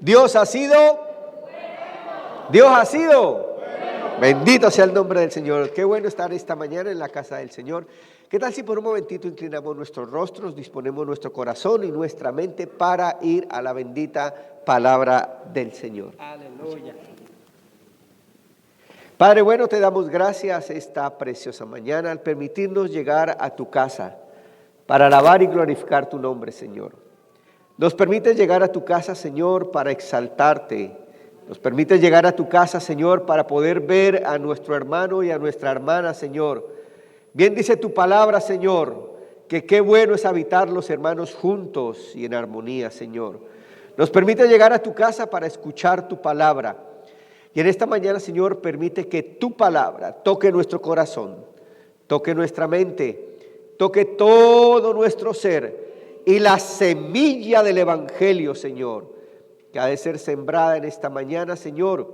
Dios ha sido. Dios ha sido. Bendito sea el nombre del Señor. Qué bueno estar esta mañana en la casa del Señor. ¿Qué tal si por un momentito inclinamos nuestros rostros, disponemos nuestro corazón y nuestra mente para ir a la bendita palabra del Señor? Aleluya. Padre bueno, te damos gracias esta preciosa mañana al permitirnos llegar a tu casa para alabar y glorificar tu nombre, Señor. Nos permites llegar a tu casa, Señor, para exaltarte. Nos permites llegar a tu casa, Señor, para poder ver a nuestro hermano y a nuestra hermana, Señor. Bien dice tu palabra, Señor, que qué bueno es habitar los hermanos juntos y en armonía, Señor. Nos permite llegar a tu casa para escuchar tu palabra. Y en esta mañana, Señor, permite que tu palabra toque nuestro corazón, toque nuestra mente, toque todo nuestro ser y la semilla del Evangelio, Señor, que ha de ser sembrada en esta mañana, Señor,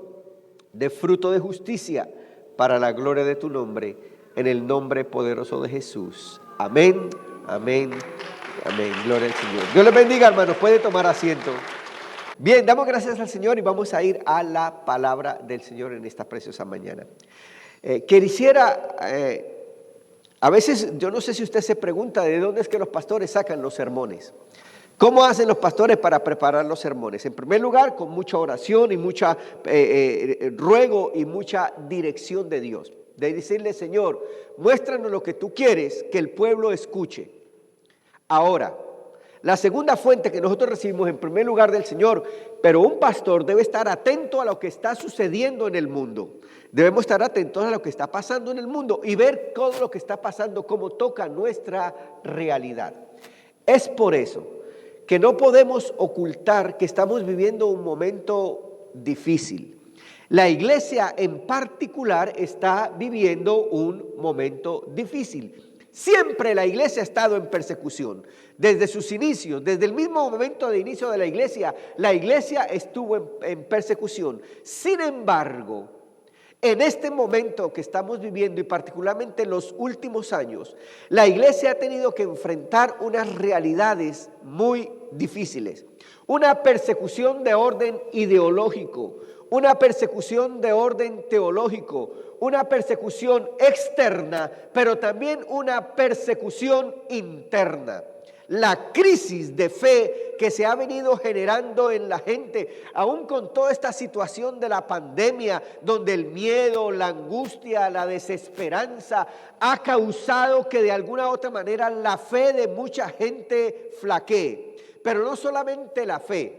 de fruto de justicia para la gloria de tu nombre, en el nombre poderoso de Jesús. Amén, amén, amén. Gloria al Señor. Dios les bendiga, hermanos. Puede tomar asiento. Bien, damos gracias al Señor y vamos a ir a la palabra del Señor en esta preciosa mañana. A veces yo no sé si usted se pregunta de dónde es que los pastores sacan los sermones. ¿Cómo hacen los pastores para preparar los sermones? En primer lugar, con mucha oración y mucha ruego y mucha dirección de Dios. De decirle, Señor, muéstranos lo que tú quieres que el pueblo escuche. Ahora, la segunda fuente que nosotros recibimos en primer lugar del Señor, pero un pastor debe estar atento a lo que está sucediendo en el mundo. Debemos estar atentos a lo que está pasando en el mundo y ver todo lo que está pasando, cómo toca nuestra realidad. Es por eso que no podemos ocultar que estamos viviendo un momento difícil. La iglesia en particular está viviendo un momento difícil. Siempre la iglesia ha estado en persecución, desde sus inicios, desde el mismo momento de inicio de la iglesia estuvo en persecución. Sin embargo, en este momento que estamos viviendo y particularmente en los últimos años, la iglesia ha tenido que enfrentar unas realidades muy difíciles. Una persecución de orden ideológico, una persecución de orden teológico, una persecución externa, pero también una persecución interna. La crisis de fe que se ha venido generando en la gente, aún con toda esta situación de la pandemia, donde el miedo, la angustia, la desesperanza ha causado que de alguna u otra manera la fe de mucha gente flaquee. Pero no solamente la fe.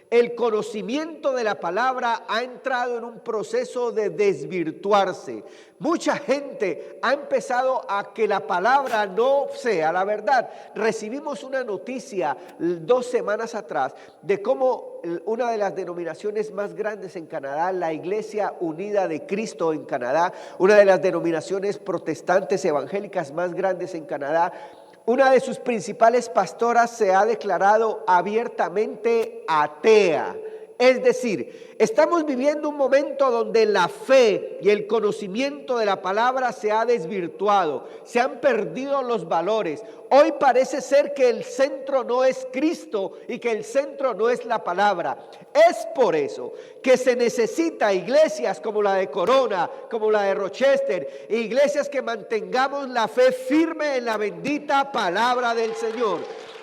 El conocimiento de la palabra ha entrado en un proceso de desvirtuarse. Mucha gente ha empezado a que la palabra no sea la verdad. Recibimos una noticia 2 semanas atrás de cómo una de las denominaciones más grandes en Canadá, la Iglesia Unida de Cristo en Canadá, una de las denominaciones protestantes evangélicas más grandes en Canadá, una de sus principales pastoras se ha declarado abiertamente atea. Es decir, estamos viviendo un momento donde la fe y el conocimiento de la palabra se ha desvirtuado, se han perdido los valores. Hoy parece ser que el centro no es Cristo y que el centro no es la palabra. Es por eso que se necesita iglesias como la de Corona, como la de Rochester, iglesias que mantengamos la fe firme en la bendita palabra del Señor,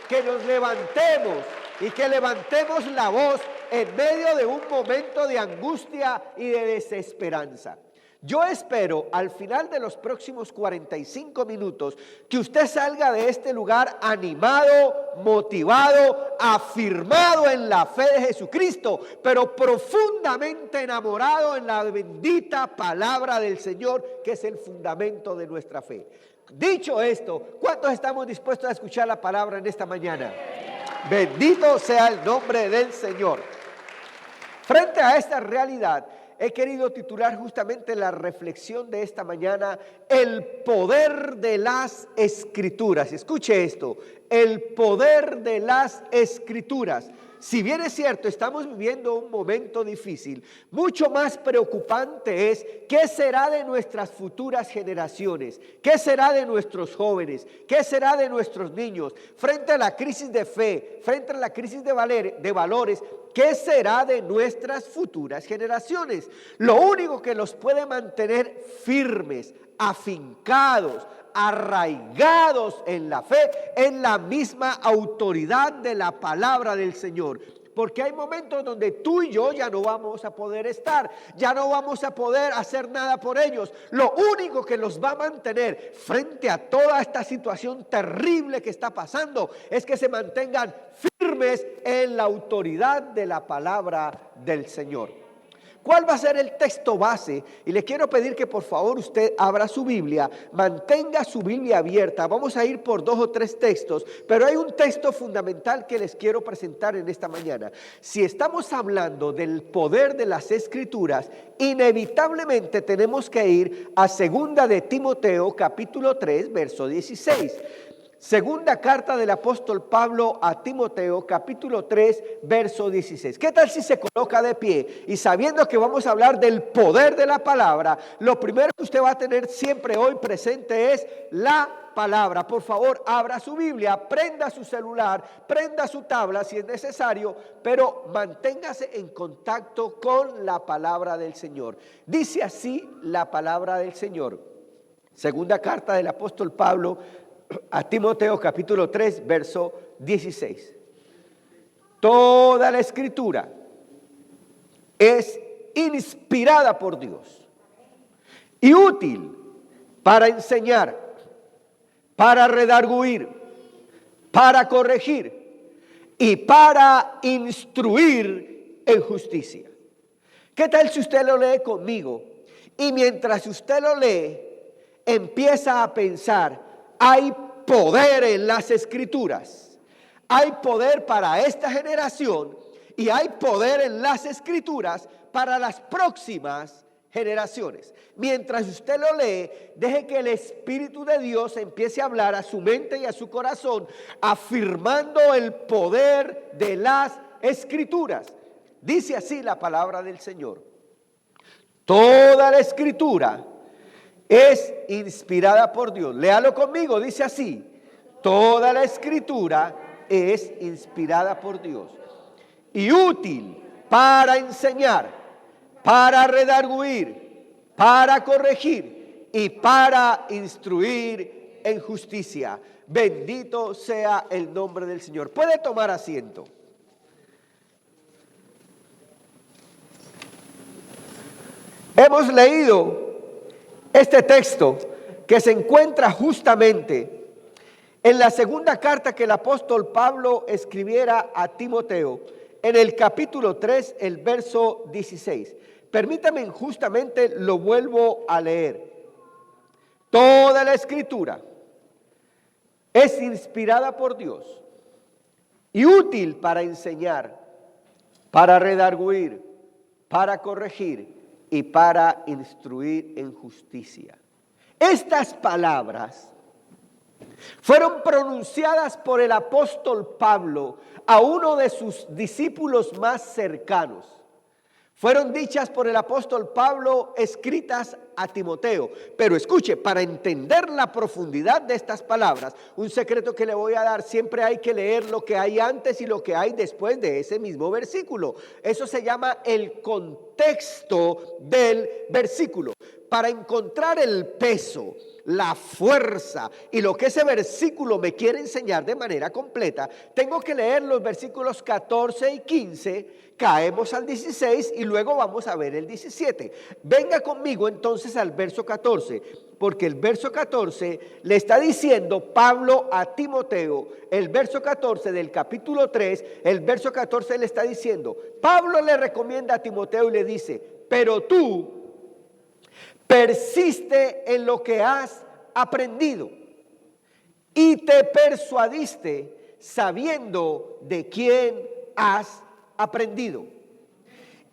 que nos levantemos y que levantemos la voz en medio de un momento de angustia y de desesperanza. Yo espero al final de los próximos 45 minutos que usted salga de este lugar animado, motivado, afirmado en la fe de Jesucristo, pero profundamente enamorado en la bendita palabra del Señor, que es el fundamento de nuestra fe. Dicho esto, ¿cuántos estamos dispuestos a escuchar la palabra en esta mañana? Bendito sea el nombre del Señor. Frente a esta realidad, he querido titular justamente la reflexión de esta mañana, el poder de las Escrituras. Escuche esto, el poder de las Escrituras. si bien es cierto, estamos viviendo un momento difícil, mucho más preocupante es qué será de nuestras futuras generaciones, qué será de nuestros jóvenes, qué será de nuestros niños, frente a la crisis de fe, frente a la crisis de valores, qué será de nuestras futuras generaciones. Lo único que los puede mantener firmes, afincados, arraigados en la fe, en la misma autoridad de la palabra del Señor. Porque hay momentos donde tú y yo ya no vamos a poder estar, ya no vamos a poder hacer nada por ellos. Lo único que los va a mantener frente a toda esta situación terrible que está pasando es que se mantengan firmes en la autoridad de la palabra del Señor. ¿Cuál va a ser el texto base? Y le quiero pedir que por favor usted abra su Biblia, mantenga su Biblia abierta. Vamos a ir por 2 o 3 textos, pero hay un texto fundamental que les quiero presentar en esta mañana. Si estamos hablando del poder de las Escrituras, inevitablemente tenemos que ir a 2 de Timoteo, capítulo 3, verso 16. Segunda carta del apóstol Pablo a Timoteo, capítulo 3, verso 16. ¿Qué tal si se coloca de pie? Y sabiendo que vamos a hablar del poder de la palabra, lo primero que usted va a tener siempre hoy presente es la palabra. Por favor, abra su Biblia, prenda su celular, prenda su tabla si es necesario, pero manténgase en contacto con la palabra del Señor. Dice así la palabra del Señor. Segunda carta del apóstol Pablo a Timoteo, capítulo 3, verso 16. Toda la Escritura es inspirada por Dios y útil para enseñar, para redarguir, para corregir y para instruir en justicia. ¿Qué tal si usted lo lee conmigo? Y mientras usted lo lee, empieza a pensar: hay poder en las Escrituras, hay poder para esta generación y hay poder en las Escrituras para las próximas generaciones. Mientras usted lo lee, deje que el Espíritu de Dios empiece a hablar a su mente y a su corazón, afirmando el poder de las Escrituras. Dice así la palabra del Señor: toda la Escritura es inspirada por Dios. Léalo conmigo, dice así: toda la Escritura es inspirada por Dios y útil para enseñar, para redarguir, para corregir y para instruir en justicia. Bendito sea el nombre del Señor. Puede tomar asiento. Hemos leído este texto que se encuentra justamente en la segunda carta que el apóstol Pablo escribiera a Timoteo, en el capítulo 3, el verso 16. Permítame, justamente lo vuelvo a leer. Toda la Escritura es inspirada por Dios y útil para enseñar, para redarguir, para corregir y para instruir en justicia. Estas palabras fueron pronunciadas por el apóstol Pablo a uno de sus discípulos más cercanos. Fueron dichas por el apóstol Pablo, escritas a Timoteo. Pero escuche, para entender la profundidad de estas palabras, un secreto que le voy a dar: siempre hay que leer lo que hay antes y lo que hay después de ese mismo versículo. Eso se llama el contexto del versículo. Para encontrar el peso, la fuerza y lo que ese versículo me quiere enseñar de manera completa, tengo que leer los versículos 14 y 15, caemos al 16 y luego vamos a ver el 17. Venga conmigo entonces al verso 14, porque el verso 14 le está diciendo Pablo a Timoteo. El verso 14 del capítulo 3, el verso 14 le está diciendo, Pablo le recomienda a Timoteo y le dice: pero tú persiste en lo que has aprendido y te persuadiste sabiendo de quién has aprendido.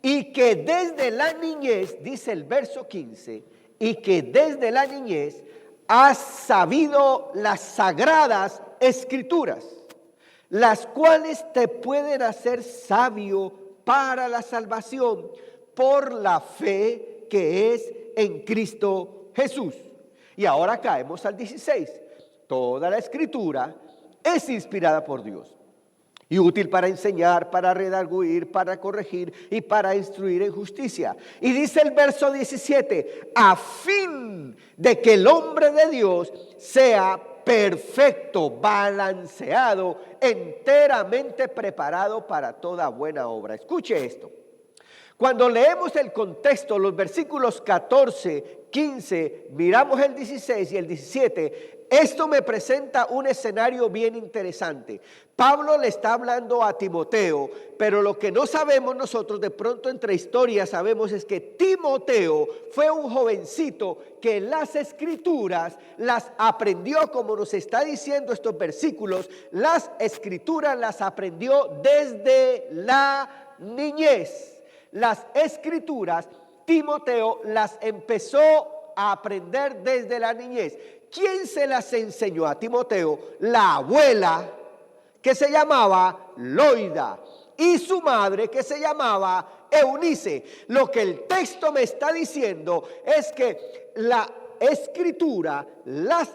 Y que desde la niñez, dice el verso 15, y que desde la niñez has sabido las sagradas Escrituras, las cuales te pueden hacer sabio para la salvación por la fe que es en Cristo Jesús. Y ahora caemos al 16. Toda la Escritura es inspirada por Dios y útil para enseñar, para redarguir, para corregir y para instruir en justicia. Y dice el verso 17, a fin de que el hombre de Dios sea perfecto, balanceado, enteramente preparado para toda buena obra. Escuche esto. Cuando leemos el contexto, los versículos 14, 15, miramos el 16 y el 17, esto me presenta un escenario bien interesante. Pablo le está hablando a Timoteo, pero lo que no sabemos nosotros, de pronto entre historias sabemos, es que Timoteo fue un jovencito que las Escrituras las aprendió, como nos está diciendo estos versículos, las Escrituras las aprendió desde la niñez. Las Escrituras, Timoteo las empezó a aprender desde la niñez. ¿Quién se las enseñó a Timoteo? La abuela, que se llamaba Loida, y su madre, que se llamaba Eunice. Lo que el texto me está diciendo es que las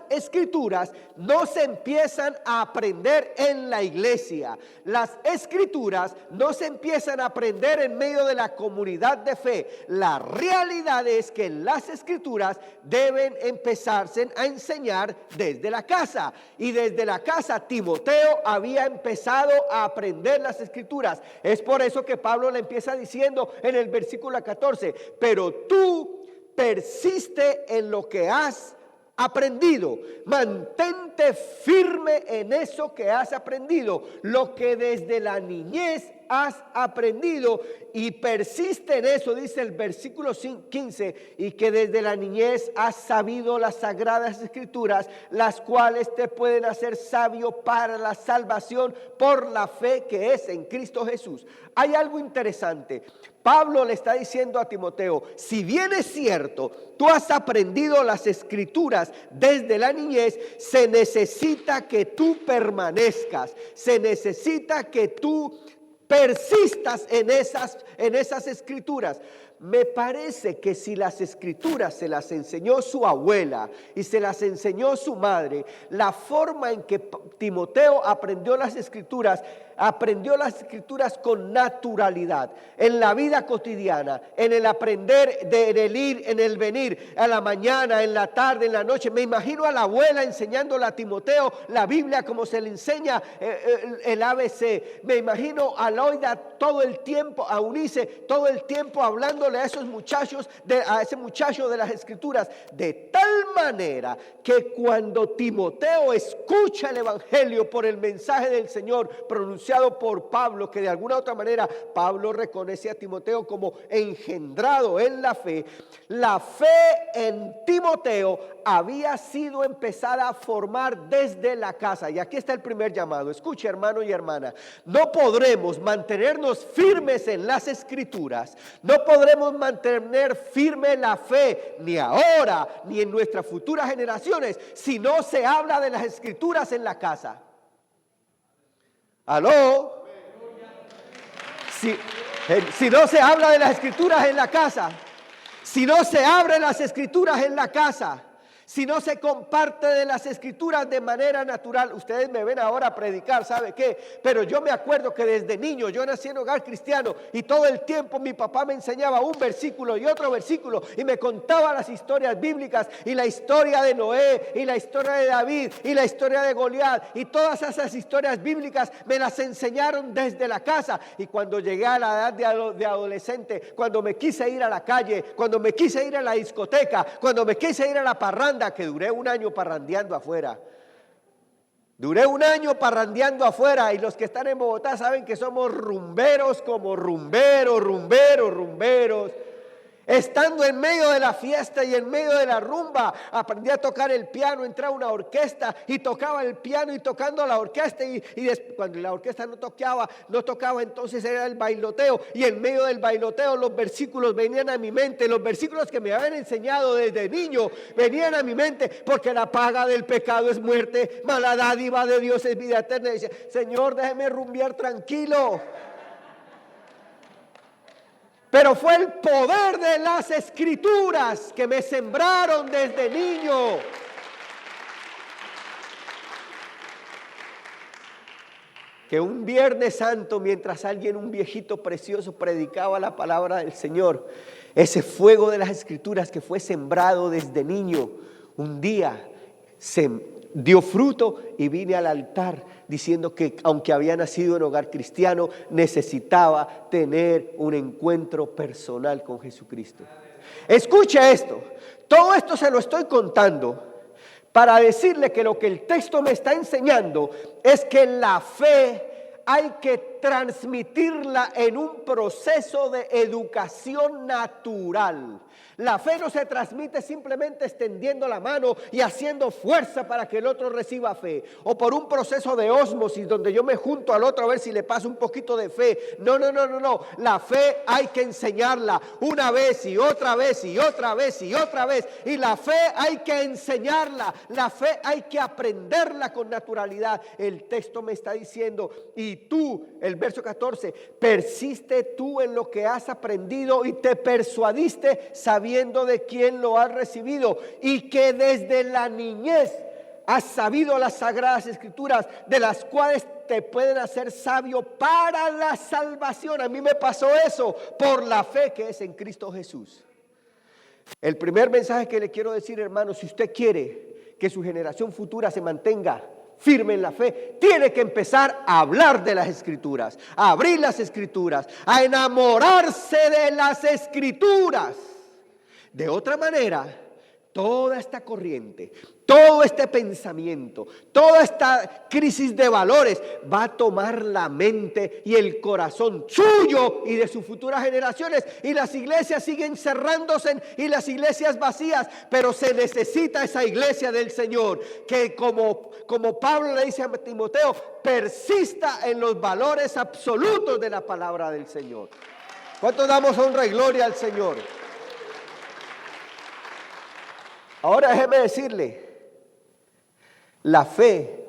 escrituras no se empiezan a aprender en la iglesia. Las escrituras no se empiezan a aprender en medio de la comunidad de fe. La realidad es que las escrituras deben empezarse a enseñar desde la casa. Y desde la casa Timoteo había empezado a aprender las escrituras. Es por eso que Pablo le empieza diciendo en el versículo 14, pero tú persiste en lo que has aprendido, mantente firme en eso que has aprendido, lo que desde la niñez has aprendido, y persiste en eso, dice el versículo 15, y que desde la niñez has sabido las sagradas escrituras, las cuales te pueden hacer sabio para la salvación por la fe que es en Cristo Jesús. Hay algo interesante. Pablo le está diciendo a Timoteo, si bien es cierto, tú has aprendido las escrituras desde la niñez, se necesita que tú permanezcas, se necesita que tú persistas en esas escrituras. Me parece que si las escrituras se las enseñó su abuela y se las enseñó su madre, la forma en que Timoteo aprendió las escrituras con naturalidad, en la vida cotidiana, en el aprender, en el ir, en el venir, a la mañana, en la tarde, en la noche. Me imagino a la abuela enseñándole a Timoteo la Biblia como se le enseña el ABC. Me imagino a Loida todo el tiempo, a Eunice todo el tiempo hablándole a esos muchachos, a ese muchacho de las escrituras, de tal manera que cuando Timoteo escucha el evangelio por el mensaje del Señor pronunciado por Pablo, que de alguna otra manera Pablo reconoce a Timoteo como engendrado en la fe en Timoteo había sido empezada a formar desde la casa. Y aquí está el primer llamado. Escuche, hermano y hermana, no podremos mantenernos firmes en las escrituras, no podremos mantener firme la fe ni ahora ni en nuestras futuras generaciones si no se habla de las escrituras en la casa. ¿Aló? Si no se habla de las escrituras en la casa, si no se abren las escrituras en la casa, si no se comparte de las escrituras de manera natural. Ustedes me ven ahora predicar, ¿sabe qué? Pero yo me acuerdo que desde niño, yo nací en hogar cristiano y todo el tiempo mi papá me enseñaba un versículo y otro versículo y me contaba las historias bíblicas y la historia de Noé y la historia de David y la historia de Goliat, y todas esas historias bíblicas me las enseñaron desde la casa. Y cuando llegué a la edad de adolescente, cuando me quise ir a la calle, cuando me quise ir a la discoteca, cuando me quise ir a la parranda, que duré un año parrandeando afuera. Duré un año parrandeando afuera, y los que están en Bogotá saben que somos rumberos como rumberos. Estando en medio de la fiesta y en medio de la rumba, aprendí a tocar el piano, entré a una orquesta y tocaba el piano y tocando la orquesta cuando la orquesta no tocaba, entonces era el bailoteo, y en medio del bailoteo los versículos venían a mi mente, los versículos que me habían enseñado desde niño venían a mi mente, porque la paga del pecado es muerte, mas la dádiva de Dios es vida eterna. Y dice, Señor, déjeme rumbear tranquilo. Pero fue el poder de las Escrituras que me sembraron desde niño. Que un Viernes Santo, mientras un viejito precioso, predicaba la palabra del Señor, ese fuego de las Escrituras que fue sembrado desde niño, un día se dio fruto y vine al altar diciendo que aunque había nacido en hogar cristiano, necesitaba tener un encuentro personal con Jesucristo. Escuche esto, todo esto se lo estoy contando para decirle que lo que el texto me está enseñando es que la fe hay que transmitirla en un proceso de educación natural. La fe no se transmite simplemente extendiendo la mano y haciendo fuerza para que el otro reciba fe, o por un proceso de ósmosis donde yo me junto al otro a ver si le paso un poquito de fe. No. La fe hay que enseñarla una vez y otra vez y otra vez y otra vez. Y la fe hay que enseñarla, la fe hay que aprenderla con naturalidad. El texto me está diciendo, y tú, el verso 14, persiste tú en lo que has aprendido y te persuadiste sabiendo de quién lo has recibido, y que desde la niñez has sabido las sagradas escrituras, de las cuales te pueden hacer sabio para la salvación. A mí me pasó eso por la fe que es en Cristo Jesús. El primer mensaje que le quiero decir, hermano, si usted quiere que su generación futura se mantenga firme en la fe, tiene que empezar a hablar de las Escrituras, a abrir las Escrituras, a enamorarse de las Escrituras. De otra manera, toda esta corriente, todo este pensamiento, toda esta crisis de valores va a tomar la mente y el corazón suyo y de sus futuras generaciones, y las iglesias siguen cerrándose y las iglesias vacías, pero se necesita esa iglesia del Señor que como Pablo le dice a Timoteo, persista en los valores absolutos de la palabra del Señor. ¿Cuánto damos honra y gloria al Señor? Ahora déjeme decirle, la fe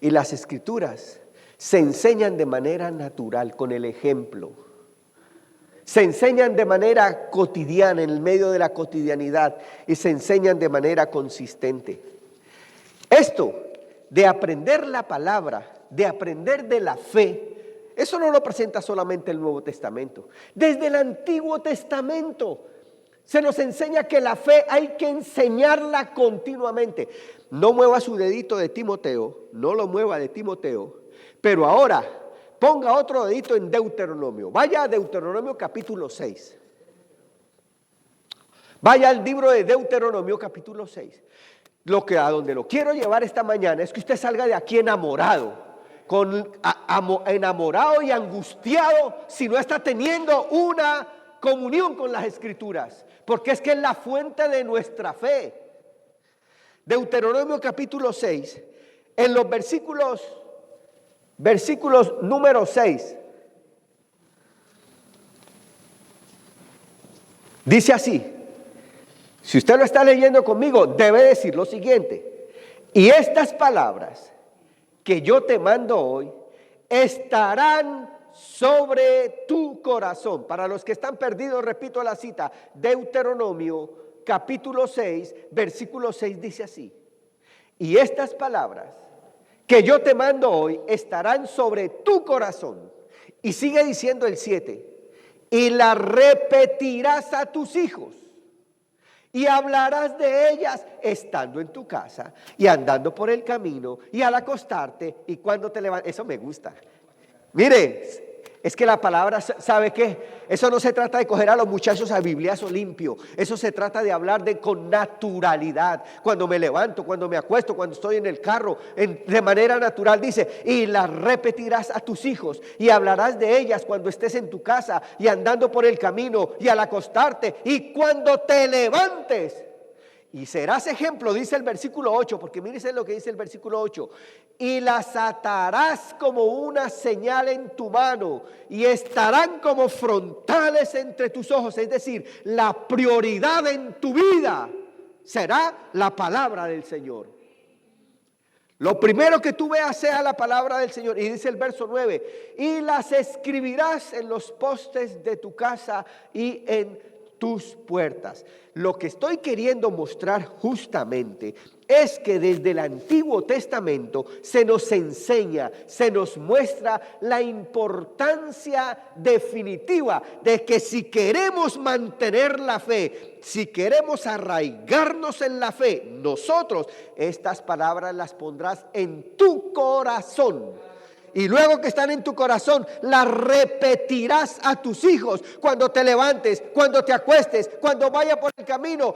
y las Escrituras se enseñan de manera natural, con el ejemplo. Se enseñan de manera cotidiana, en el medio de la cotidianidad, y se enseñan de manera consistente. Esto de aprender la palabra, de aprender de la fe, eso no lo presenta solamente el Nuevo Testamento. Desde el Antiguo Testamento se nos enseña que la fe hay que enseñarla continuamente. No mueva su dedito de Timoteo, no lo mueva de Timoteo, pero ahora ponga otro dedito en Deuteronomio. Vaya a Deuteronomio capítulo 6. Vaya al libro de Deuteronomio capítulo 6. A donde lo quiero llevar esta mañana es que usted salga de aquí enamorado, enamorado y angustiado si no está teniendo una comunión con las Escrituras, porque es que es la fuente de nuestra fe. Deuteronomio capítulo 6, en los versículos número 6, dice así, si usted lo está leyendo conmigo, debe decir lo siguiente: y estas palabras que yo te mando hoy estarán sobre tu corazón. Para los que están perdidos, repito la cita, Deuteronomio capítulo 6, versículo 6 dice así: y estas palabras que yo te mando hoy estarán sobre tu corazón. Y sigue diciendo el 7, y las repetirás a tus hijos, y hablarás de ellas estando en tu casa, y andando por el camino, y al acostarte, y cuando te levantes. Eso me gusta. Mire, Es que la palabra, ¿sabe qué? Eso no se trata de coger a los muchachos a bibliazo limpio. Eso se trata de hablar con naturalidad. Cuando me levanto, cuando me acuesto, cuando estoy en el carro, de manera natural dice, y las repetirás a tus hijos y hablarás de ellas cuando estés en tu casa y andando por el camino y al acostarte y cuando te levantes. Y serás ejemplo, dice el versículo 8, porque mírense lo que dice el versículo 8. Y las atarás como una señal en tu mano y estarán como frontales entre tus ojos. Es decir, la prioridad en tu vida será la palabra del Señor. Lo primero que tú veas sea la palabra del Señor. Y dice el verso 9, y las escribirás en los postes de tu casa y en tus puertas. Lo que estoy queriendo mostrar justamente es que desde el Antiguo Testamento se nos enseña, se nos muestra la importancia definitiva de que si queremos mantener la fe, si queremos arraigarnos en la fe, nosotros estas palabras las pondrás en tu corazón. Y luego que están en tu corazón, las repetirás a tus hijos cuando te levantes, cuando te acuestes, cuando vaya por el camino.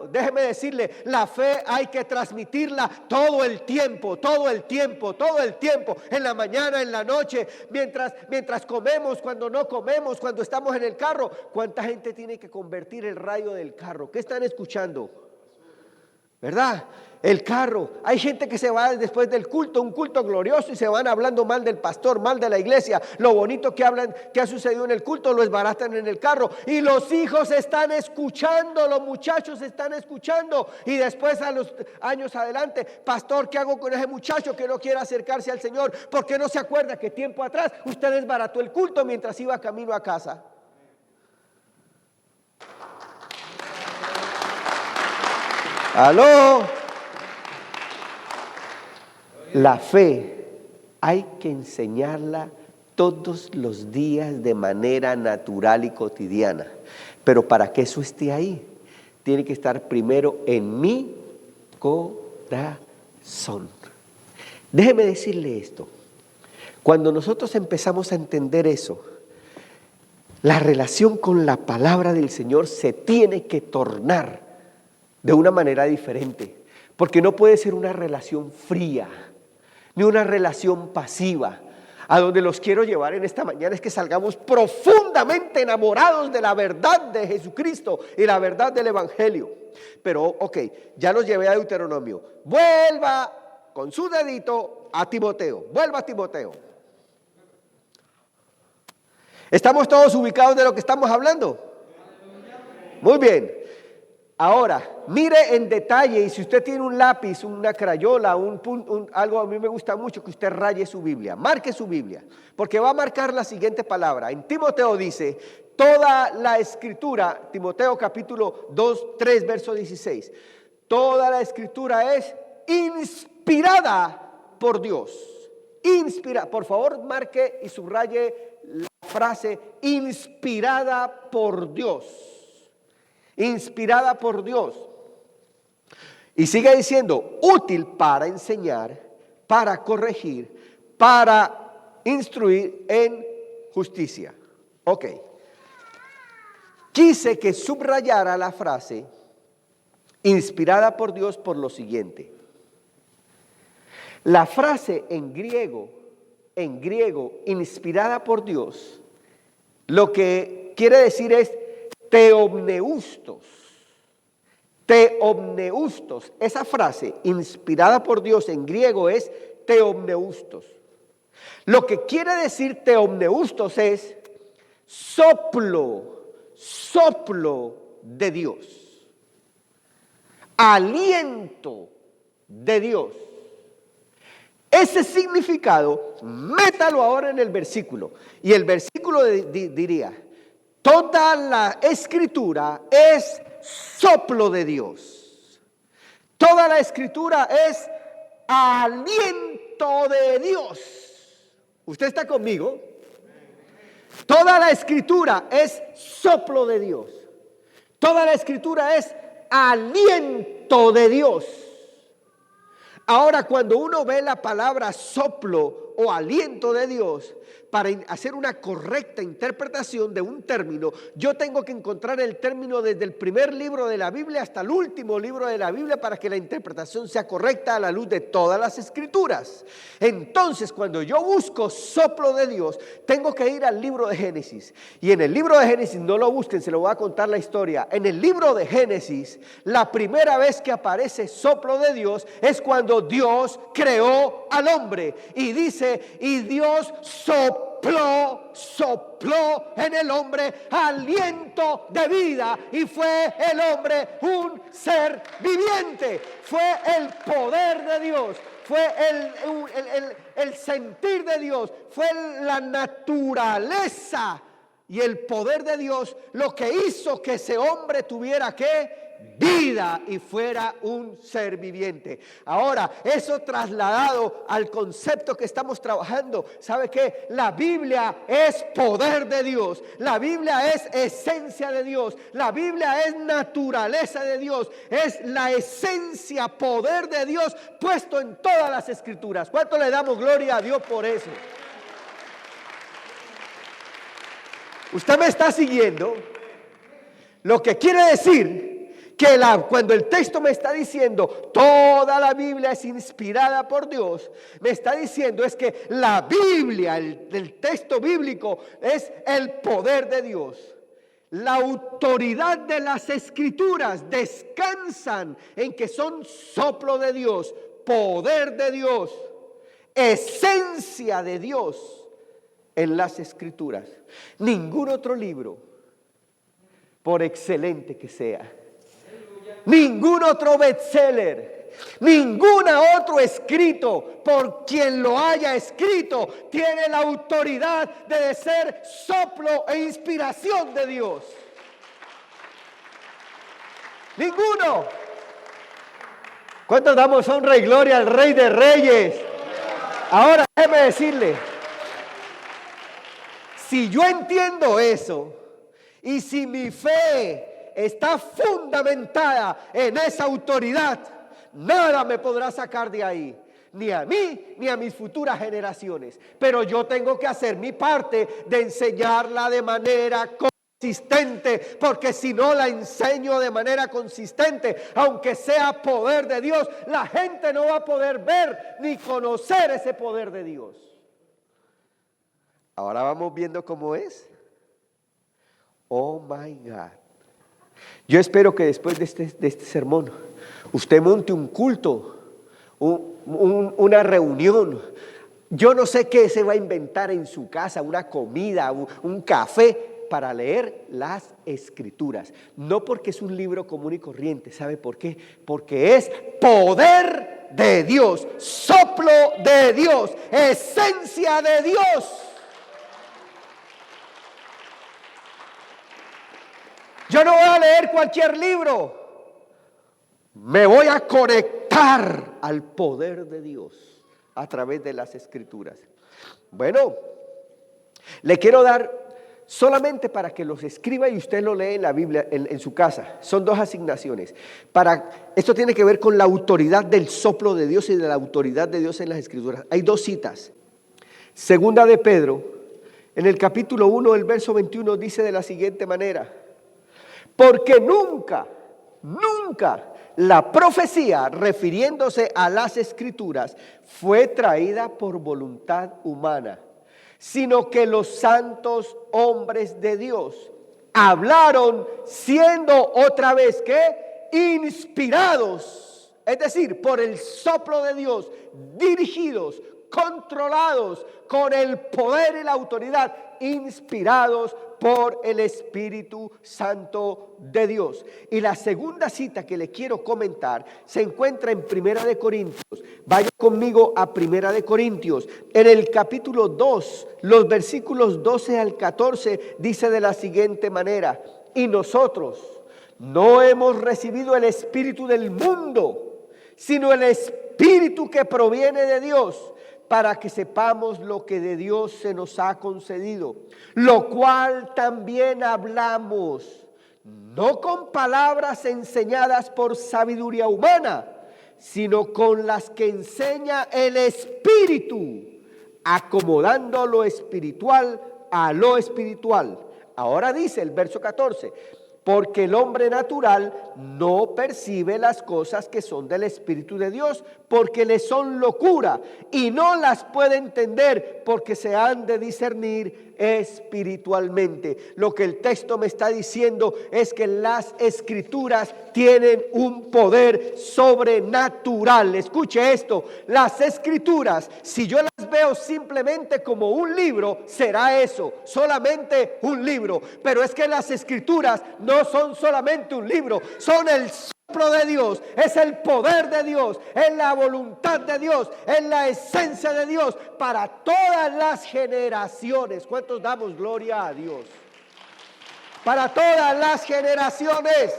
Déjeme decirle, la fe hay que transmitirla todo el tiempo, todo el tiempo, todo el tiempo. En la mañana, en la noche, mientras comemos, cuando no comemos, cuando estamos en el carro. ¿Cuánta gente tiene que convertir el radio del carro? ¿Qué están escuchando? ¿Verdad? El carro. Hay gente que se va después del culto, un culto glorioso, y se van hablando mal del pastor, mal de la iglesia. Lo bonito que hablan, que ha sucedido en el culto, lo desbaratan en el carro. Y los hijos están escuchando, los muchachos están escuchando. Y después a los años adelante, pastor, ¿qué hago con ese muchacho que no quiere acercarse al Señor? Porque no se acuerda que tiempo atrás usted desbarató el culto mientras iba camino a casa. ¡Aló! La fe hay que enseñarla todos los días de manera natural y cotidiana. Pero para que eso esté ahí, tiene que estar primero en mi corazón. Déjeme decirle esto. Cuando nosotros empezamos a entender eso, la relación con la palabra del Señor se tiene que tornar de una manera diferente. Porque no puede ser una relación fría, ni una relación pasiva. A donde los quiero llevar en esta mañana es que salgamos profundamente enamorados de la verdad de Jesucristo y la verdad del Evangelio. Pero, ok, ya los llevé a Deuteronomio. Vuelva con su dedito a Timoteo. Vuelva a Timoteo. ¿Estamos todos ubicados de lo que estamos hablando? Muy bien. Ahora, mire en detalle, y si usted tiene un lápiz, una crayola, algo, a mí me gusta mucho que usted raye su Biblia, marque su Biblia, porque va a marcar la siguiente palabra. En Timoteo dice, toda la escritura, Timoteo capítulo 2, 3, verso 16, toda la escritura es inspirada por Dios. Por favor, marque y subraye la frase inspirada por Dios. Inspirada por Dios. Y sigue diciendo, útil para enseñar, para corregir, para instruir en justicia. Ok. Quise que subrayara la frase inspirada por Dios por lo siguiente. La frase en griego, inspirada por Dios, lo que quiere decir es teomneustos. Teomneustos. Esa frase inspirada por Dios en griego es teomneustos. Lo que quiere decir teomneustos es soplo de Dios. Aliento de Dios. Ese significado, métalo ahora en el versículo. Y el versículo diría, toda la escritura es soplo de Dios. Toda la escritura es aliento de Dios. ¿Usted está conmigo? Toda la escritura es soplo de Dios. Toda la escritura es aliento de Dios. Ahora, cuando uno ve la palabra soplo, o aliento de Dios, para hacer una correcta interpretación de un término, yo tengo que encontrar el término desde el primer libro de la Biblia hasta el último libro de la Biblia para que la interpretación sea correcta a la luz de todas las escrituras. Entonces, cuando yo busco soplo de Dios, tengo que ir al libro de Génesis. Y en el libro de Génesis, no lo busquen, se lo voy a contar la historia. En el libro de Génesis, la primera vez que aparece soplo de Dios es cuando Dios creó al hombre. Y dice, y Dios sopló en el hombre aliento de vida, y fue el hombre un ser viviente. Fue el poder de Dios, fue el sentir de Dios, fue la naturaleza y el poder de Dios lo que hizo que ese hombre tuviera vida y fuera un ser viviente. Ahora, eso trasladado al concepto que estamos trabajando, ¿sabe qué? La Biblia es poder de Dios, la Biblia es esencia de Dios, la Biblia es naturaleza de Dios, es la esencia, poder de Dios puesto en todas las escrituras. ¿Cuánto le damos gloria a Dios por eso? ¿Usted me está siguiendo? Lo que quiere decir que cuando el texto me está diciendo toda la Biblia es inspirada por Dios, me está diciendo es que la Biblia, el texto bíblico es el poder de Dios. La autoridad de las escrituras descansan en que son soplo de Dios, poder de Dios, esencia de Dios en las escrituras. Ningún otro libro, por excelente que sea, ningún otro bestseller, ningún otro escrito por quien lo haya escrito tiene la autoridad de ser soplo e inspiración de Dios. Ninguno. ¿Cuántos damos honra y gloria al Rey de Reyes? Ahora déjeme decirle, si yo entiendo eso y si mi fe está fundamentada en esa autoridad, nada me podrá sacar de ahí, ni a mí ni a mis futuras generaciones. Pero yo tengo que hacer mi parte de enseñarla de manera consistente, porque si no la enseño de manera consistente, aunque sea poder de Dios, la gente no va a poder ver ni conocer ese poder de Dios. Ahora vamos viendo cómo es. Oh my God. Yo espero que después de este sermón usted monte un culto, una reunión. Yo no sé qué se va a inventar en su casa, una comida, un café para leer las escrituras. No porque es un libro común y corriente. ¿Sabe por qué? Porque es poder de Dios, soplo de Dios, esencia de Dios. Yo no voy a leer cualquier libro, me voy a conectar al poder de Dios a través de las escrituras. Bueno, le quiero dar solamente para que los escriba y usted lo lee en la Biblia, en su casa. Son 2 asignaciones. Esto tiene que ver con la autoridad del soplo de Dios y de la autoridad de Dios en las escrituras. Hay 2 citas. Segunda de Pedro, en el capítulo 1, el verso 21, dice de la siguiente manera: porque nunca la profecía, refiriéndose a las escrituras, fue traída por voluntad humana, sino que los santos hombres de Dios hablaron siendo otra vez ¿qué? Inspirados, es decir, por el soplo de Dios, dirigidos, controlados con el poder y la autoridad, inspirados por el Espíritu Santo de Dios. Y la segunda cita que le quiero comentar se encuentra en Primera de Corintios. Vaya conmigo a Primera de Corintios. En el capítulo 2, los versículos 12 al 14, dice de la siguiente manera: y nosotros no hemos recibido el espíritu del mundo, sino el espíritu que proviene de Dios, para que sepamos lo que de Dios se nos ha concedido, lo cual también hablamos, no con palabras enseñadas por sabiduría humana, sino con las que enseña el Espíritu, acomodando lo espiritual a lo espiritual. Ahora dice el verso 14, porque el hombre natural no percibe las cosas que son del Espíritu de Dios, porque le son locura y no las puede entender, porque se han de discernir espiritualmente. Lo que el texto me está diciendo es que las Escrituras tienen un poder sobrenatural. Escuche esto, las Escrituras, si yo las veo simplemente como un libro, será eso, solamente un libro. Pero es que las Escrituras no son solamente un libro, son el soplo de Dios, es el poder de Dios, es la voluntad de Dios, es la esencia de Dios para todas las generaciones. ¿Cuántos damos gloria a Dios? Para todas las generaciones.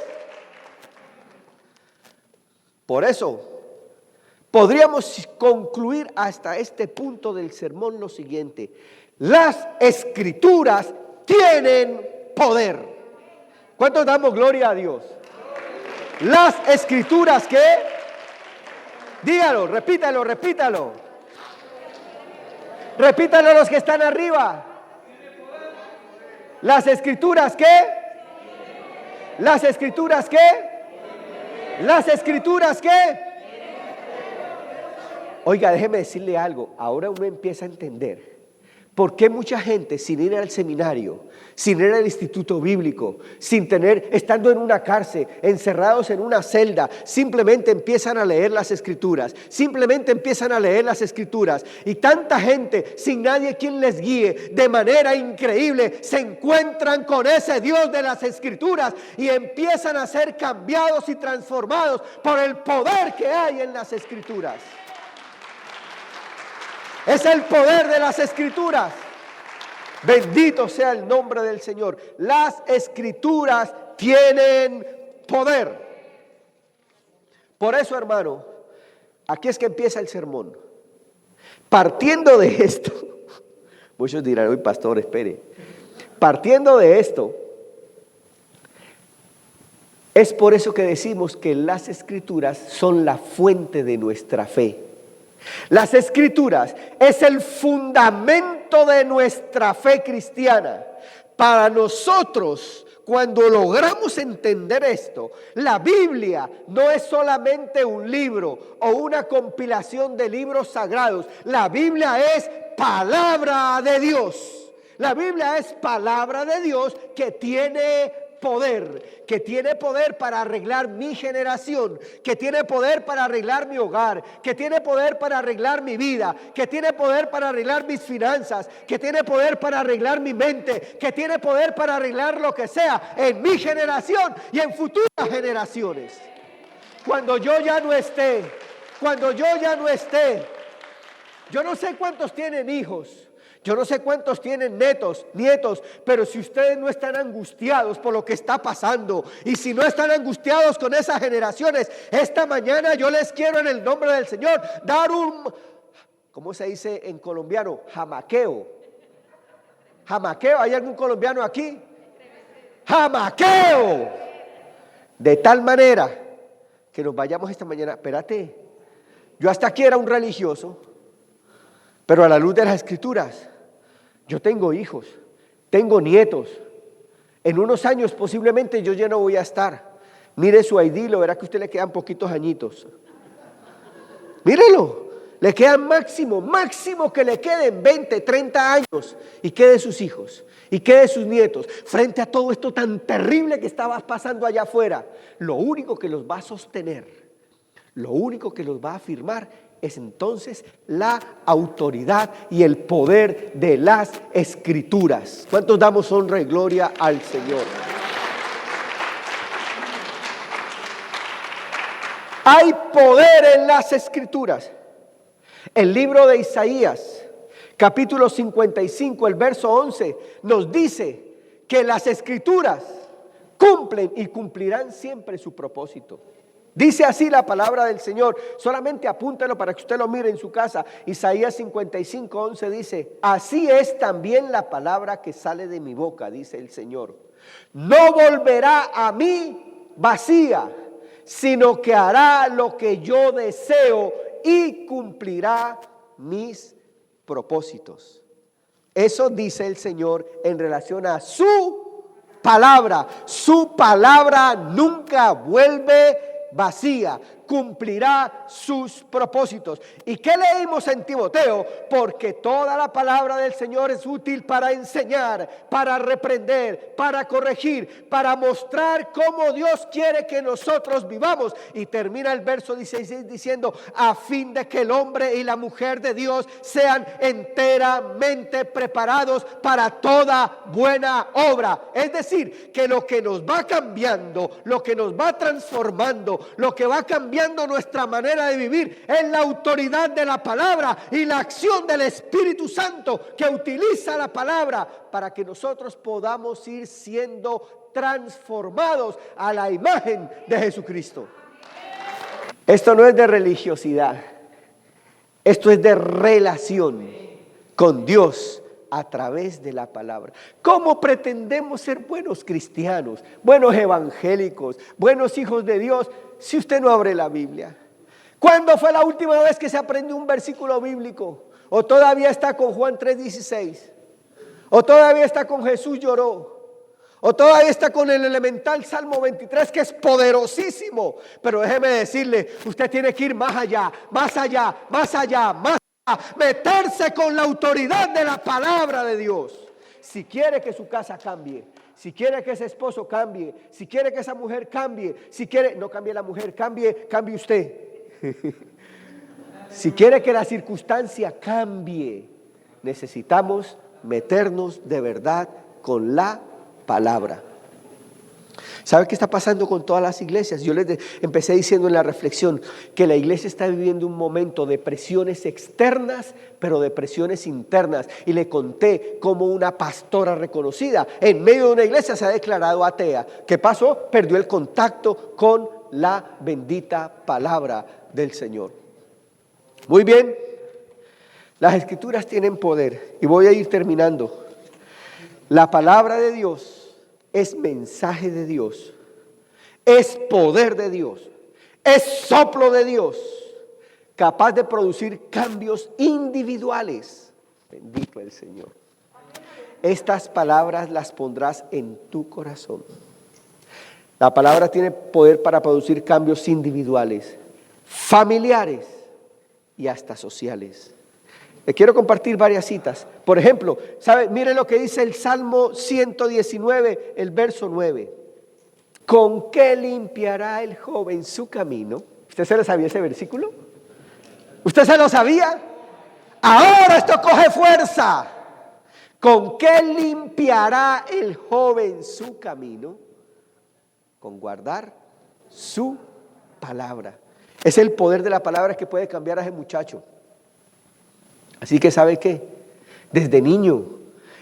Por eso podríamos concluir hasta este punto del sermón lo siguiente: las Escrituras tienen poder. ¿Cuántos damos gloria a Dios? Las Escrituras, ¿qué? Dígalo, repítalo. Repítalo a los que están arriba. Las Escrituras, ¿qué? Las Escrituras, ¿qué? Las Escrituras, ¿qué? Oiga, déjeme decirle algo. Ahora uno empieza a entender por qué mucha gente, sin ir al seminario, sin ir al instituto bíblico, estando en una cárcel, encerrados en una celda, simplemente empiezan a leer las Escrituras, y tanta gente, sin nadie quien les guíe, de manera increíble, se encuentran con ese Dios de las Escrituras y empiezan a ser cambiados y transformados por el poder que hay en las Escrituras. Es el poder de las Escrituras. Bendito sea el nombre del Señor. Las Escrituras tienen poder. Por eso, hermano, aquí es que empieza el sermón. Partiendo de esto, muchos dirán: uy, pastor, espere. Partiendo de esto, es por eso que decimos que las Escrituras son la fuente de nuestra fe. Las Escrituras es el fundamento de nuestra fe cristiana. Para nosotros, cuando logramos entender esto, la Biblia no es solamente un libro o una compilación de libros sagrados. La Biblia es palabra de Dios. La Biblia es palabra de Dios que tiene poder para arreglar mi generación, que tiene poder para arreglar mi hogar, que tiene poder para arreglar mi vida, que tiene poder para arreglar mis finanzas, que tiene poder para arreglar mi mente, que tiene poder para arreglar lo que sea en mi generación y en futuras generaciones. Cuando yo ya no esté, yo no sé cuántos tienen hijos. Yo no sé cuántos tienen nietos, pero si ustedes no están angustiados por lo que está pasando, y si no están angustiados con esas generaciones, esta mañana yo les quiero, en el nombre del Señor, dar ¿cómo se dice en colombiano? Jamaqueo. Jamaqueo, ¿hay algún colombiano aquí? Jamaqueo. De tal manera que nos vayamos esta mañana. Espérate, yo hasta aquí era un religioso, pero a la luz de las Escrituras, yo tengo hijos, tengo nietos. En unos años posiblemente yo ya no voy a estar. Mire su ID, lo verá que a usted le quedan poquitos añitos. Mírelo, le quedan máximo que le queden 20, 30 años y quede sus hijos y quede sus nietos. Frente a todo esto tan terrible que estaba pasando allá afuera, lo único que los va a sostener, lo único que los va a afirmar es entonces la autoridad y el poder de las Escrituras. ¿Cuántos damos honra y gloria al Señor? Hay poder en las Escrituras. El libro de Isaías, capítulo 55, el verso 11, nos dice que las Escrituras cumplen y cumplirán siempre su propósito. Dice así la palabra del Señor. Solamente apúntalo para que usted lo mire en su casa. Isaías 55, 11 dice: así es también la palabra que sale de mi boca, dice el Señor. No volverá a mí vacía, sino que hará lo que yo deseo y cumplirá mis propósitos. Eso dice el Señor en relación a su palabra. Su palabra nunca vuelve vacía, cumplirá sus propósitos. ¿Y qué leímos en Timoteo? Porque toda la palabra del Señor es útil para enseñar, para reprender, para corregir, para mostrar cómo Dios quiere que nosotros vivamos. Y termina el verso 16 diciendo, a fin de que el hombre y la mujer de Dios sean enteramente preparados para toda buena obra. Es decir, que lo que nos va cambiando, lo que nos va transformando, lo que va cambiando nuestra manera de vivir es la autoridad de la palabra y la acción del Espíritu Santo que utiliza la palabra para que nosotros podamos ir siendo transformados a la imagen de Jesucristo. Esto no es de religiosidad, esto es de relación con Dios a través de la palabra. ¿Cómo pretendemos ser buenos cristianos, buenos evangélicos, buenos hijos de Dios si usted no abre la Biblia? ¿Cuándo fue la última vez que se aprendió un versículo bíblico? ¿O todavía está con Juan 3:16? ¿O todavía está con Jesús lloró? ¿O todavía está con el elemental Salmo 23 que es poderosísimo? Pero déjeme decirle, usted tiene que ir más allá, más allá, más allá, más allá, meterse con la autoridad de la palabra de Dios. Si quiere que su casa cambie, si quiere que ese esposo cambie, si quiere que esa mujer cambie, si quiere, no cambie la mujer, cambie usted. Si quiere que la circunstancia cambie, necesitamos meternos de verdad con la palabra. ¿Sabe qué está pasando con todas las iglesias? Yo les empecé diciendo en la reflexión que la iglesia está viviendo un momento de presiones externas, pero de presiones internas. Y le conté cómo una pastora reconocida en medio de una iglesia se ha declarado atea. ¿Qué pasó? Perdió el contacto con la bendita palabra del Señor. Muy bien, las escrituras tienen poder y voy a ir terminando. La palabra de Dios es mensaje de Dios, es poder de Dios, es soplo de Dios, capaz de producir cambios individuales. Bendito el Señor. Estas palabras las pondrás en tu corazón. La palabra tiene poder para producir cambios individuales, familiares y hasta sociales. Le quiero compartir varias citas. Por ejemplo, ¿sabe? Mire lo que dice el Salmo 119, el verso 9. ¿Con qué limpiará el joven su camino? ¿Usted se lo sabía ese versículo? ¿Usted se lo sabía? Ahora esto coge fuerza. ¿Con qué limpiará el joven su camino? Con guardar su palabra. Es el poder de la palabra que puede cambiar a ese muchacho. Así que ¿sabe qué? Desde niño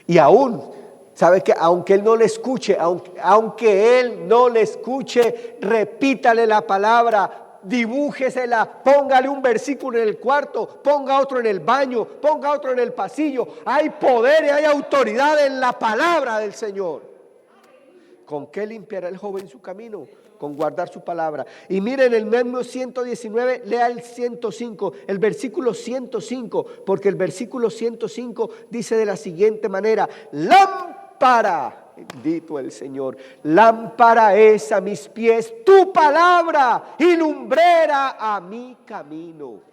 y aún, ¿sabe qué? Aunque él no le escuche, aunque él no le escuche, repítale la palabra, dibújesela, póngale un versículo en el cuarto, ponga otro en el baño, ponga otro en el pasillo. Hay poder y hay autoridad en la palabra del Señor. ¿Con qué limpiará el joven su camino? Con guardar su palabra. Y miren el mismo 119, lea el 105, el versículo 105, porque el versículo 105 dice de la siguiente manera: lámpara, bendito el Señor, lámpara es a mis pies tu palabra y lumbrera a mi camino.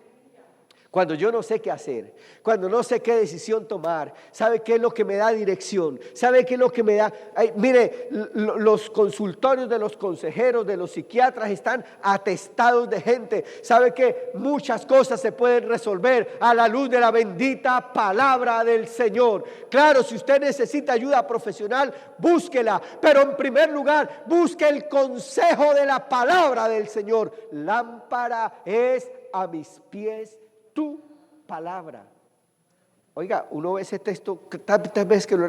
Cuando yo no sé qué hacer, cuando no sé qué decisión tomar, ¿sabe qué es lo que me da dirección? ¿Sabe qué es lo que me da? Mire, los consultorios de los consejeros, de los psiquiatras están atestados de gente. ¿Sabe que muchas cosas se pueden resolver a la luz de la bendita palabra del Señor? Claro, si usted necesita ayuda profesional, búsquela, pero en primer lugar, busque el consejo de la palabra del Señor. Lámpara es a mis pies tu palabra. Oiga, uno ve ese texto, tantas veces que lo ha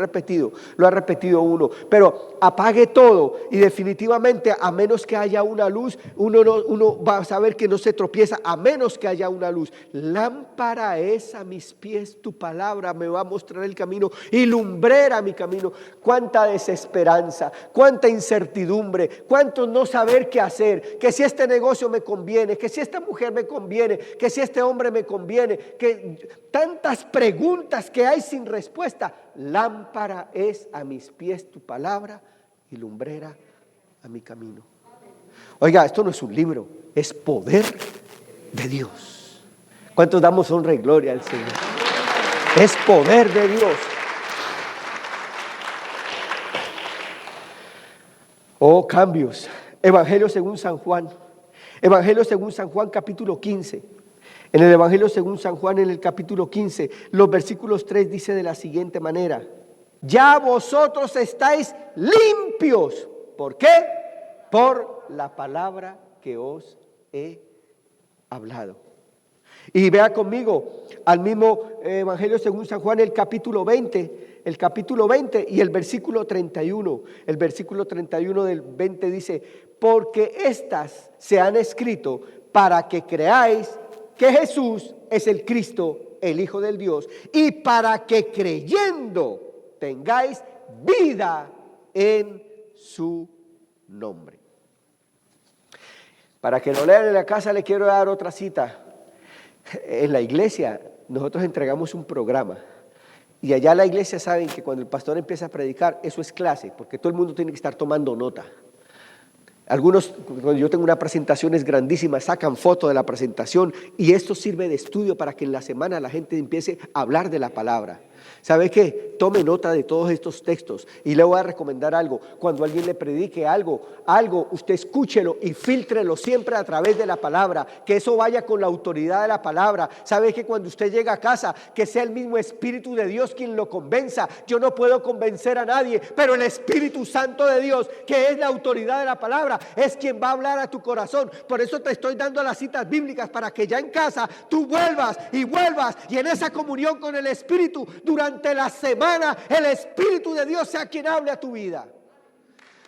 repetido uno, pero apague todo y definitivamente, a menos que haya una luz, uno va a saber que no se tropieza, a menos que haya una luz. Lámpara es a mis pies tu palabra, me va a mostrar el camino y lumbrera mi camino. Cuánta desesperanza, cuánta incertidumbre, cuánto no saber qué hacer, que si este negocio me conviene, que si esta mujer me conviene, que si este hombre me conviene, que tantas preguntas preguntas que hay sin respuesta. Lámpara es a mis pies tu palabra y lumbrera a mi camino. Oiga, esto no es un libro, es poder de Dios. ¿Cuántos damos honra y gloria al Señor? Es poder de Dios. Oh, cambios. Evangelio según San Juan. Evangelio según San Juan, capítulo 15. En el Evangelio según San Juan, en el capítulo 15, los versículos 3 dice de la siguiente manera: ya vosotros estáis limpios. ¿Por qué? Por la palabra que os he hablado. Y vea conmigo al mismo Evangelio según San Juan, el capítulo 20 y el versículo 31. El versículo 31 del 20 dice: porque estas se han escrito para que creáis que Jesús es el Cristo, el Hijo del Dios, y para que creyendo tengáis vida en su nombre. Para que lo lean en la casa, le quiero dar otra cita. En la iglesia nosotros entregamos un programa y allá la iglesia saben que cuando el pastor empieza a predicar, eso es clase, porque todo el mundo tiene que estar tomando nota. Algunos, cuando yo tengo una presentación es grandísima, sacan foto de la presentación y esto sirve de estudio para que en la semana la gente empiece a hablar de la palabra. ¿Sabe qué? Tome nota de todos estos textos y le voy a recomendar algo. Cuando alguien le predique algo, usted escúchelo y fíltrelo siempre a través de la palabra, que eso vaya con la autoridad de la palabra. ¿Sabe que cuando usted llega a casa, que sea el mismo Espíritu de Dios quien lo convenza? Yo no puedo convencer a nadie, pero el Espíritu Santo de Dios, que es la autoridad de la palabra, es quien va a hablar a tu corazón. Por eso te estoy dando las citas bíblicas, para que ya en casa tú vuelvas y en esa comunión con el Espíritu durante la semana el Espíritu de Dios sea quien hable a tu vida.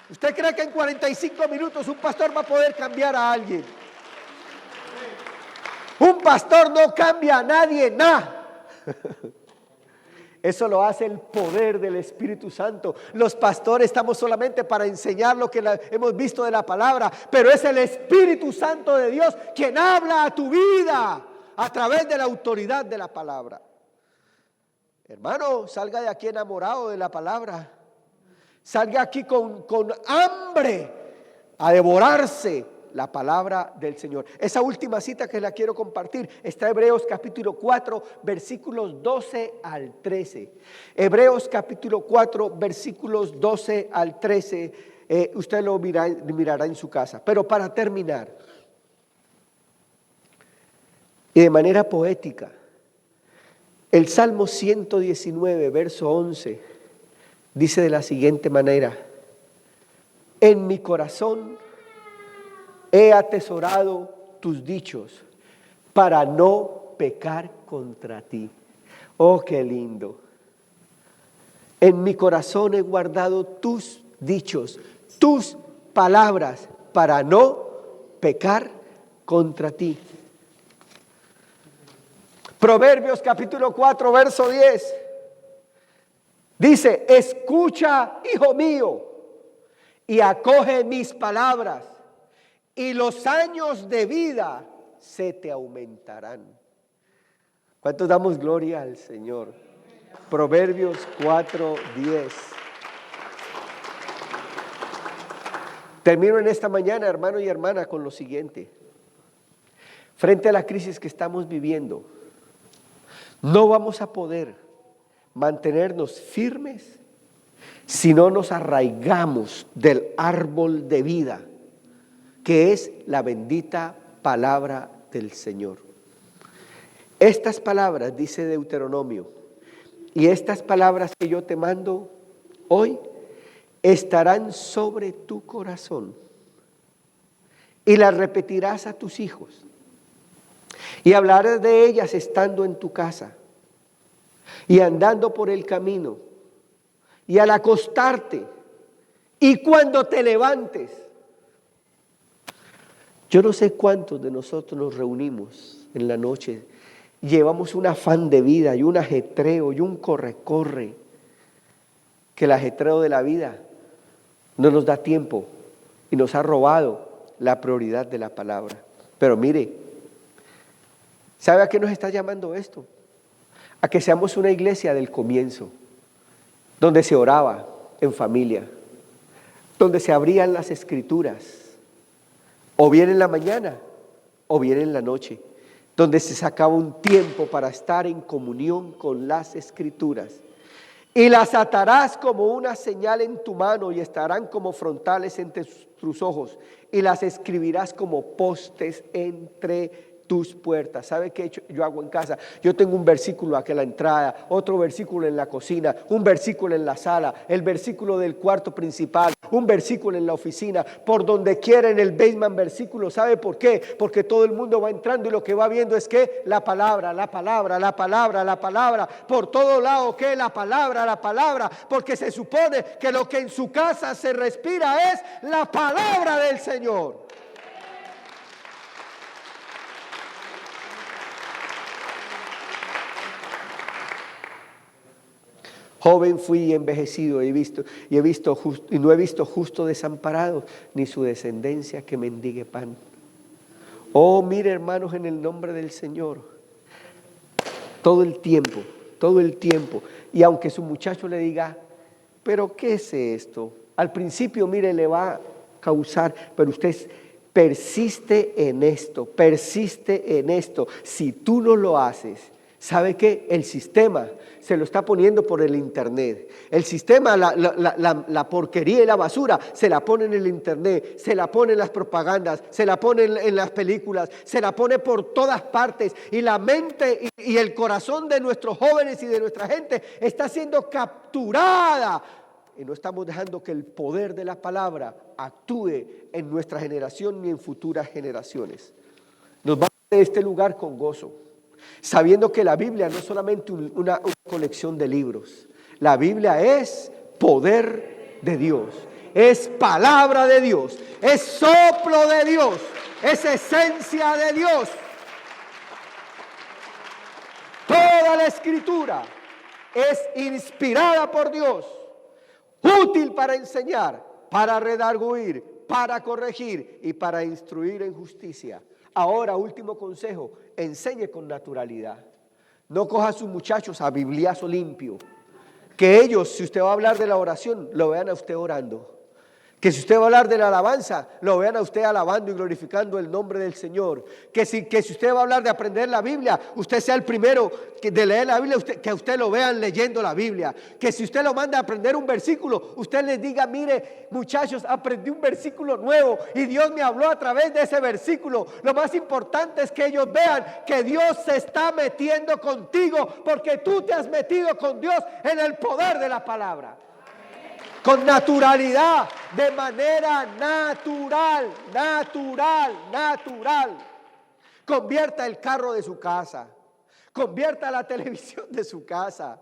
¿Usted cree que en 45 minutos un pastor va a poder cambiar a alguien? Un pastor no cambia a nadie, nada. Eso lo hace el poder del Espíritu Santo. Los pastores estamos solamente para enseñar lo que hemos visto de la palabra, pero es el Espíritu Santo de Dios quien habla a tu vida a través de la autoridad de la palabra. Hermano, salga de aquí enamorado de la palabra. Salga aquí con hambre a devorarse la palabra del Señor. Esa última cita que la quiero compartir está en Hebreos capítulo 4, versículos 12 al 13. Hebreos capítulo 4, versículos 12 al 13. Usted lo mirará en su casa. Pero para terminar, y de manera poética, el Salmo 119, verso 11, dice de la siguiente manera: en mi corazón he atesorado tus dichos para no pecar contra ti. Oh, qué lindo. En mi corazón he guardado tus dichos, tus palabras, para no pecar contra ti. Proverbios capítulo 4, verso 10. Dice: escucha, hijo mío, y acoge mis palabras, y los años de vida se te aumentarán. ¿Cuántos damos gloria al Señor? Proverbios 4, 10. Termino en esta mañana, hermano y hermana, con lo siguiente. Frente a la crisis que estamos viviendo, no vamos a poder mantenernos firmes si no nos arraigamos del árbol de vida, que es la bendita palabra del Señor. Estas palabras, dice Deuteronomio, y estas palabras que yo te mando hoy estarán sobre tu corazón y las repetirás a tus hijos. Y hablarás de ellas estando en tu casa y andando por el camino y al acostarte y cuando te levantes. Yo no sé cuántos de nosotros nos reunimos en la noche, llevamos un afán de vida y un ajetreo y un corre-corre, que el ajetreo de la vida no nos da tiempo y nos ha robado la prioridad de la palabra. Pero mire, ¿sabe a qué nos está llamando esto? a que seamos una iglesia del comienzo, donde se oraba en familia, donde se abrían las escrituras, o bien en la mañana, o bien en la noche, donde se sacaba un tiempo para estar en comunión con las escrituras. Y las atarás como una señal en tu mano y estarán como frontales entre tus ojos y las escribirás como postes entre tus puertas. ¿Sabe qué yo hago en casa? Yo tengo un versículo aquí en la entrada, otro versículo en la cocina, un versículo en la sala, el versículo del cuarto principal, un versículo en la oficina, por donde quiera en el basement versículo. ¿Sabe por qué? Porque todo el mundo va entrando y lo que va viendo es que la palabra, la palabra, la palabra, la palabra, por todo lado que la palabra, porque se supone que lo que en su casa se respira es la palabra del Señor. Joven fui y envejecido y no he visto justo desamparado, ni su descendencia que mendigue pan. Oh, mire, hermanos, en el nombre del Señor, todo el tiempo, y aunque su muchacho le diga, pero ¿qué es esto? Al principio, mire, le va a causar, pero usted persiste en esto. Si tú no lo haces, ¿sabe qué? El sistema se lo está poniendo por el internet. El sistema, la porquería y la basura, se la pone en el internet, se la pone en las propagandas, se la pone en las películas, se la pone por todas partes. Y la mente y el corazón de nuestros jóvenes y de nuestra gente está siendo capturada. Y no estamos dejando que el poder de la palabra actúe en nuestra generación ni en futuras generaciones. Nos vamos de este lugar con gozo, sabiendo que la Biblia no es solamente una colección de libros. La Biblia es poder de Dios, es palabra de Dios, es soplo de Dios, es esencia de Dios. Toda la Escritura es inspirada por Dios, útil para enseñar, para redarguir, para corregir y para instruir en justicia. Ahora, último consejo, enseñe con naturalidad. No coja a sus muchachos a bibliazo limpio. Que ellos, si usted va a hablar de la oración, lo vean a usted orando. Que si usted va a hablar de la alabanza, lo vean a usted alabando y glorificando el nombre del Señor. Que si usted va a hablar de aprender la Biblia, usted sea el primero de leer la Biblia, que a usted lo vean leyendo la Biblia. Que si usted lo manda a aprender un versículo, usted les diga, mire, muchachos, aprendí un versículo nuevo y Dios me habló a través de ese versículo. Lo más importante es que ellos vean que Dios se está metiendo contigo, porque tú te has metido con Dios en el poder de la palabra. Con naturalidad, de manera natural. Convierta el carro de su casa, convierta la televisión de su casa.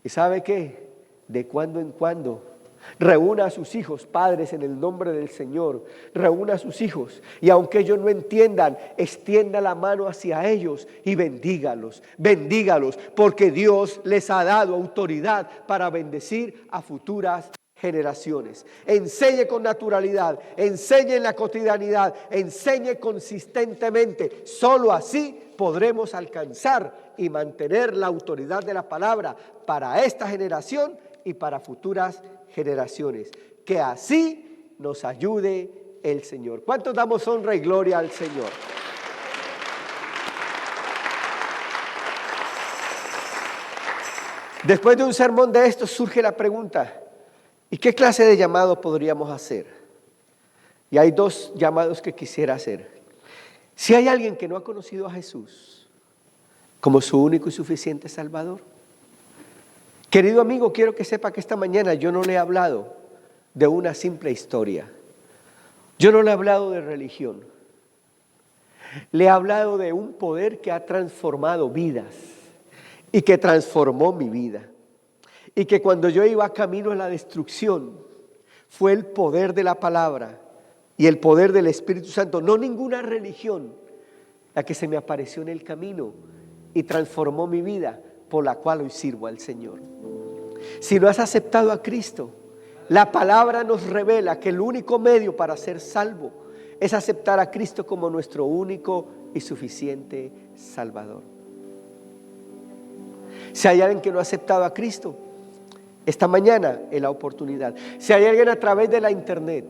¿Y sabe qué? De cuando en cuando, reúna a sus hijos, padres, en el nombre del Señor. Reúna a sus hijos y aunque ellos no entiendan, extienda la mano hacia ellos y bendígalos, porque Dios les ha dado autoridad para bendecir a futuras generaciones. Enseñe con naturalidad, enseñe en la cotidianidad, enseñe consistentemente. Solo así podremos alcanzar y mantener la autoridad de la palabra para esta generación y para futuras generaciones. Que así nos ayude el Señor. ¿Cuántos damos honra y gloria al Señor? Después de un sermón de estos surge la pregunta, ¿y qué clase de llamado podríamos hacer? Y hay dos llamados que quisiera hacer. Si hay alguien que no ha conocido a Jesús como su único y suficiente Salvador, querido amigo, quiero que sepa que esta mañana yo no le he hablado de una simple historia. Yo no le he hablado de religión. Le he hablado de un poder que ha transformado vidas y que transformó mi vida. Y que cuando yo iba camino a la destrucción, fue el poder de la palabra y el poder del Espíritu Santo, no ninguna religión, la que se me apareció en el camino y transformó mi vida, por la cual hoy sirvo al Señor. Si no has aceptado a Cristo, la palabra nos revela que el único medio para ser salvo es aceptar a Cristo como nuestro único y suficiente Salvador. Si hay alguien que no ha aceptado a Cristo, esta mañana es la oportunidad. Si hay alguien a través de la internet,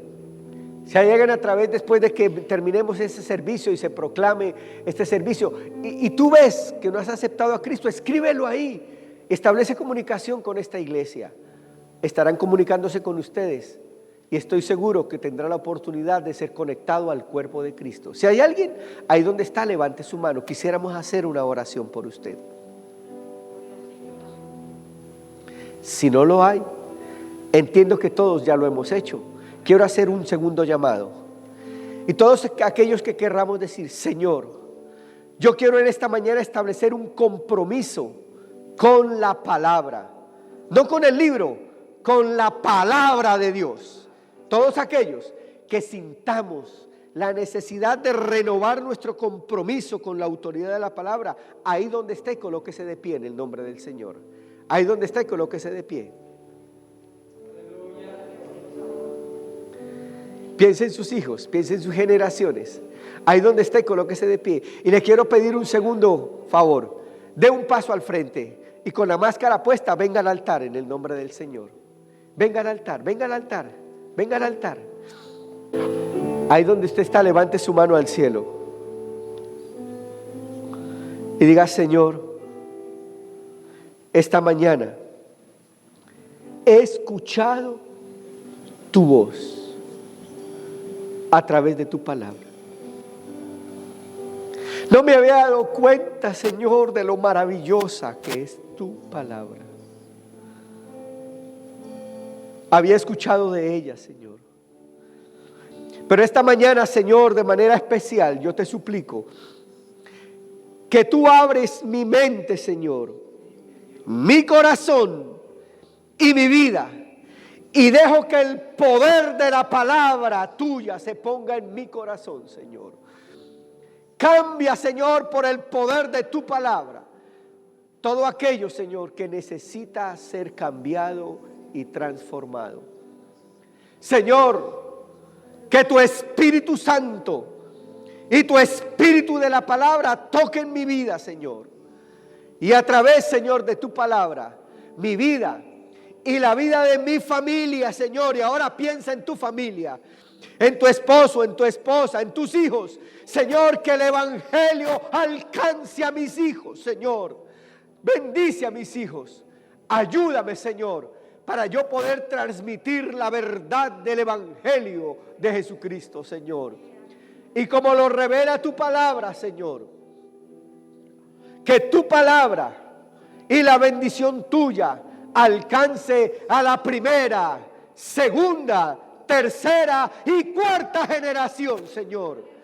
si hay alguien a través, después de que terminemos ese servicio y se proclame este servicio, y tú ves que no has aceptado a Cristo, escríbelo ahí. Establece comunicación con esta iglesia. Estarán comunicándose con ustedes y estoy seguro que tendrá la oportunidad de ser conectado al cuerpo de Cristo. Si hay alguien ahí donde está, levante su mano. Quisiéramos hacer una oración por usted. Si no lo hay, entiendo que todos ya lo hemos hecho. Quiero hacer un segundo llamado. Y todos aquellos que querramos decir: Señor, yo quiero en esta mañana establecer un compromiso con la palabra, no con el libro, con la palabra de Dios. Todos aquellos que sintamos la necesidad de renovar nuestro compromiso con la autoridad de la palabra, ahí donde esté, colóquese de pie en el nombre del Señor. Ahí donde esté, colóquese de pie. Piense en sus hijos, piense en sus generaciones. Ahí donde esté, colóquese de pie. Y le quiero pedir un segundo favor. Dé un paso al frente y con la máscara puesta, venga al altar en el nombre del Señor. Venga al altar, venga al altar, venga al altar. Ahí donde usted está, levante su mano al cielo y diga: Señor, esta mañana he escuchado tu voz a través de tu palabra. No me había dado cuenta, Señor, de lo maravillosa que es tu palabra. Había escuchado de ella, Señor. Pero esta mañana, Señor, de manera especial, yo te suplico que tú abres mi mente, Señor, mi corazón y mi vida, y dejo que el poder de la palabra tuya se ponga en mi corazón, Señor. Cambia, Señor, por el poder de tu palabra todo aquello, Señor, que necesita ser cambiado y transformado. Señor, que tu Espíritu Santo y tu Espíritu de la palabra toquen mi vida, Señor. Y a través, Señor, de tu palabra, mi vida y la vida de mi familia, Señor. Y ahora piensa en tu familia, en tu esposo, en tu esposa, en tus hijos. Señor, que el evangelio alcance a mis hijos, Señor. Bendice a mis hijos. Ayúdame, Señor, para yo poder transmitir la verdad del evangelio de Jesucristo, Señor. Y como lo revela tu palabra, Señor, que tu palabra y la bendición tuya alcance a la primera, segunda, tercera y cuarta generación, Señor.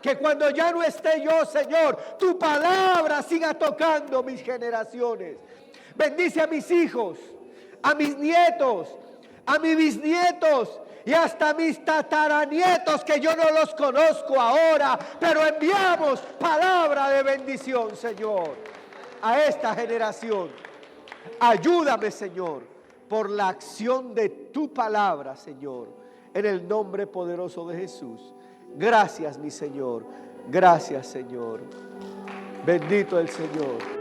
Que cuando ya no esté yo, Señor, tu palabra siga tocando mis generaciones. Bendice a mis hijos, a mis nietos, a mis bisnietos y hasta mis tataranietos, que yo no los conozco ahora, pero enviamos palabra de bendición, Señor, a esta generación. Ayúdame, Señor, por la acción de tu palabra, Señor, en el nombre poderoso de Jesús. Gracias, mi Señor. Gracias, Señor. Bendito el Señor.